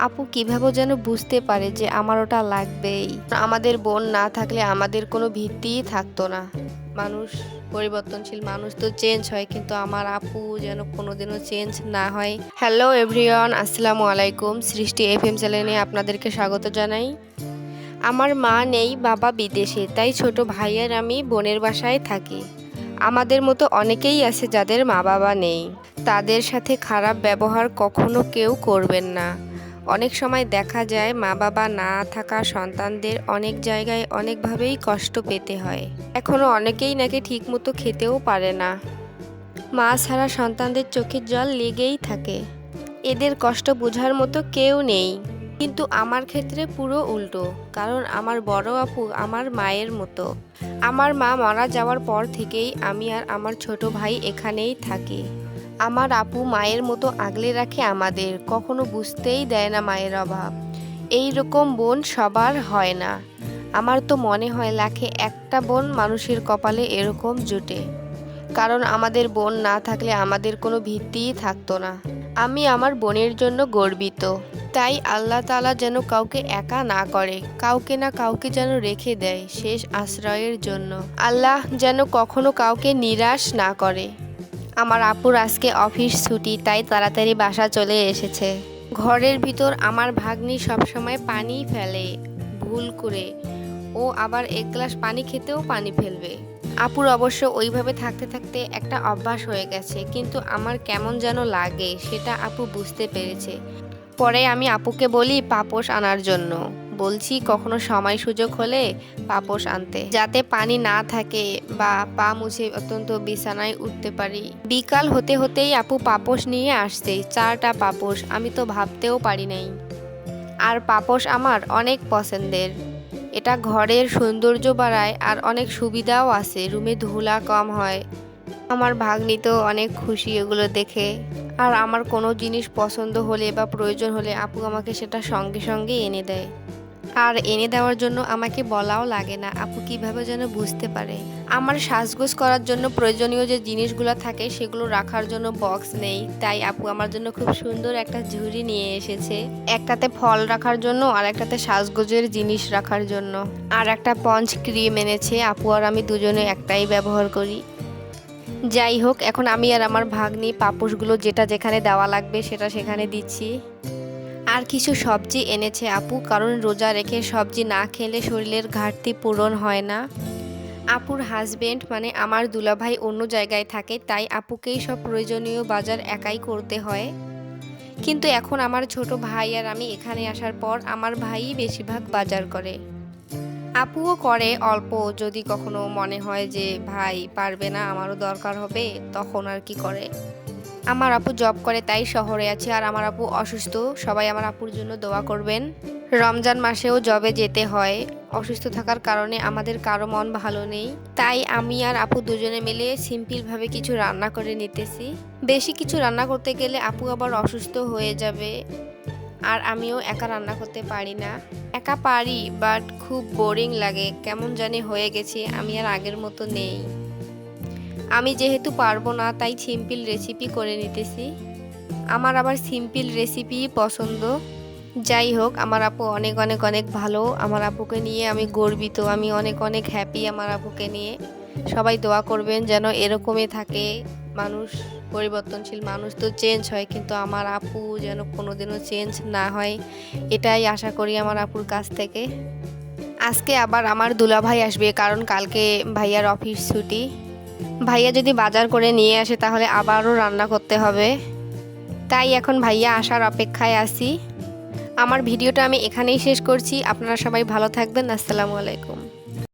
আপু কিভাবে যেন বুঝতে পারে যে আমার ওটা লাগবেই। আমাদের বোন না থাকলে আমাদের কোনো ভিত্তিই থাকতো না। মানুষ পরিবর্তনশীল, মানুষ তো চেঞ্জ হয়, কিন্তু আমার আপু যেন কোনোদিনও চেঞ্জ না হয়। হ্যালো এভরিওয়ান, আসসালামু আলাইকুম। সৃষ্টি এফএম চ্যানেলে আপনাদেরকে স্বাগত জানাই। আমার মা নেই, বাবা বিদেশে, তাই ছোট ভাই আর আমি বোনের বাসায় থাকি। আমাদের মতো অনেকেই আছে যাদের মা বাবা নেই। তাদের সাথে খারাপ ব্যবহার কখনো কেউ করবেন না। অনেক সময় দেখা যায় মা বাবা না থাকা সন্তানদের অনেক জায়গায় অনেকভাবেই কষ্ট পেতে হয়। এখনও অনেকেই নাকি ঠিকমতো খেতেও পারে না। মা ছাড়া সন্তানদের চোখের জল লেগেই থাকে। এদের কষ্ট বোঝার মতো কেউ নেই। কিন্তু আমার ক্ষেত্রে পুরো উল্টো, কারণ আমার বড় আপু আমার মায়ের মতো। আমার মা মারা যাওয়ার পর থেকেই আমি আর আমার ছোট ভাই এখানেই থাকি। আমার আপু মায়ের মতো আগলে রাখে আমাদের, কখনো বুঝতেই দেয় না মায়ের অভাব। এই রকম বোন সবার হয় না। আমার তো মনে হয় লাখে একটা বোন মানুষের কপালে এরকম জুটে। কারণ আমাদের বোন না থাকলে আমাদের কোনো ভিত্তিই থাকতো না। আমি আমার বোনের জন্য গর্বিত। তাই আল্লাহ তাআলা যেন কাউকে একা না করে, কাউকে না কাউকে যেন রেখে দেয় শেষ আশ্রয়ের জন্য। আল্লাহ যেন কখনো কাউকে নিরাশ না করে। আমার আপুর আজকে অফিস ছুটি, তাই তাড়াতাড়ি বাসা চলে এসেছে। ঘরের ভিতর আমার ভাগ্নি সবসময় পানি ফেলে ভুল করে। ও আবার এক গ্লাস পানি খেতেও পানি ফেলবে। আপুর অবশ্য ওইভাবে থাকতে থাকতে একটা অভ্যাস হয়ে গেছে, কিন্তু আমার কেমন যেন লাগে সেটা আপু বুঝতে পেরেছে। পরে আমি আপুকে বলি পাপোশ আনার জন্য। বলছি কখনো সময় সুযোগ হলে পাপোশ আনতে, যাতে পানি না থাকে বা পা মুছে অত্যন্ত বিছানায় উঠতে পারি। বিকাল হতে হতেই আপু পাপোশ নিয়ে আসছে, 4টা পাপোশ। আমি তো ভাবতেও পারি নাই। আর পাপোশ আমার অনেক পছন্দের। এটা ঘরের সৌন্দর্য বাড়ায় আর অনেক সুবিধাও আছে, রুমে ধুলা কম হয়। আমার ভাগ্নি তো অনেক খুশি এগুলো দেখে। আর আমার কোনো জিনিস পছন্দ হলে বা প্রয়োজন হলে আপু আমাকে সেটা সঙ্গে সঙ্গে এনে দেয়। আর এনে দেওয়ার জন্য আমাকে বলাও লাগে না, আপু কিভাবে যেন বুঝতে পারে। আমার সাজগোজ করার জন্য প্রয়োজনীয় যে জিনিসগুলো থাকে সেগুলো রাখার জন্য বক্স নেই, তাই আপু আমার জন্য খুব সুন্দর একটা ঝুড়ি নিয়ে এসেছে। একটাতে ফল রাখার জন্য আর একটাতে সাজগোজের জিনিস রাখার জন্য। আর একটা পঞ্চ ক্রিম এনেছে, আপু আর আমি দুজনে একটাই ব্যবহার করি। যাই হোক, এখন আমি আর আমার ভাগ্নি পাপোশগুলো যেটা যেখানে দেওয়া লাগবে সেটা সেখানে দিচ্ছি। আর কিছু সবজি এনেছে আপু, কারণ রোজা রেখে সবজি না খেলে শরীরের ঘাটতি পূরণ হয় না। আপুর হাজবেন্ড মানে আমার দুলাভাই অন্য জায়গায় থাকে, তাই আপুকেই সব প্রয়োজনীয় বাজার একাই করতে হয়। কিন্তু এখন আমার ছোট ভাই আর আমি এখানে আসার পর আমার ভাইই বেশিরভাগ বাজার করে। আপুও করে অল্প, যদি কখনো মনে হয় যে ভাই পারবে না, আমারও দরকার হবে, তখন আর কি করে। আমার আপু জব করে, তাই শহরে আছে। আর আমার আপু অসুস্থ, সবাই আমার আপুর জন্য দোয়া করবেন। রমজান মাসেও জবে যেতে হয়। অসুস্থ থাকার কারণে আমাদের কারো মন ভালো নেই, তাই আমি আর আপু দুজনে মিলে সিম্পলভাবে কিছু রান্না করে নিতেছি। বেশি কিছু রান্না করতে গেলে আপু আবার অসুস্থ হয়ে যাবে। আর আমিও একা রান্না করতে পারি না। একা পারি, বাট খুব বোরিং লাগে, কেমন জানি হয়ে গেছি, আমি আর আগের মতো নেই। আমি যেহেতু পারবো না, তাই সিম্পল রেসিপি করে নিতেছি। আমার আবার সিম্পল রেসিপি পছন্দ। যাই হোক, আমার আপু অনেক অনেক অনেক ভালো। আমার আপুকে নিয়ে আমি গর্বিত, আমি অনেক অনেক হ্যাপি আমার আপুকে নিয়ে। সবাই দোয়া করবেন যেন এরকমই থাকে। মানুষ পরিবর্তনশীল, মানুষ তো চেঞ্জ হয়, কিন্তু আমার আপু যেন কোনোদিনও চেঞ্জ না হয়, এটাই আশা করি আমার আপুর কাছ থেকে। আজকে আবার আমার দুলাভাই আসবে, কারণ কালকে ভাইয়ার অফিস ছুটি। ভাইয়া যদি বাজার করে নিয়ে আসে তাহলে আবারও রান্না করতে হবে, তাই এখন ভাইয়া আসার অপেক্ষায় আছি। আমার ভিডিওটা আমি এখানেই শেষ করছি। আপনারা সবাই ভালো থাকবেন। আসসালামু আলাইকুম।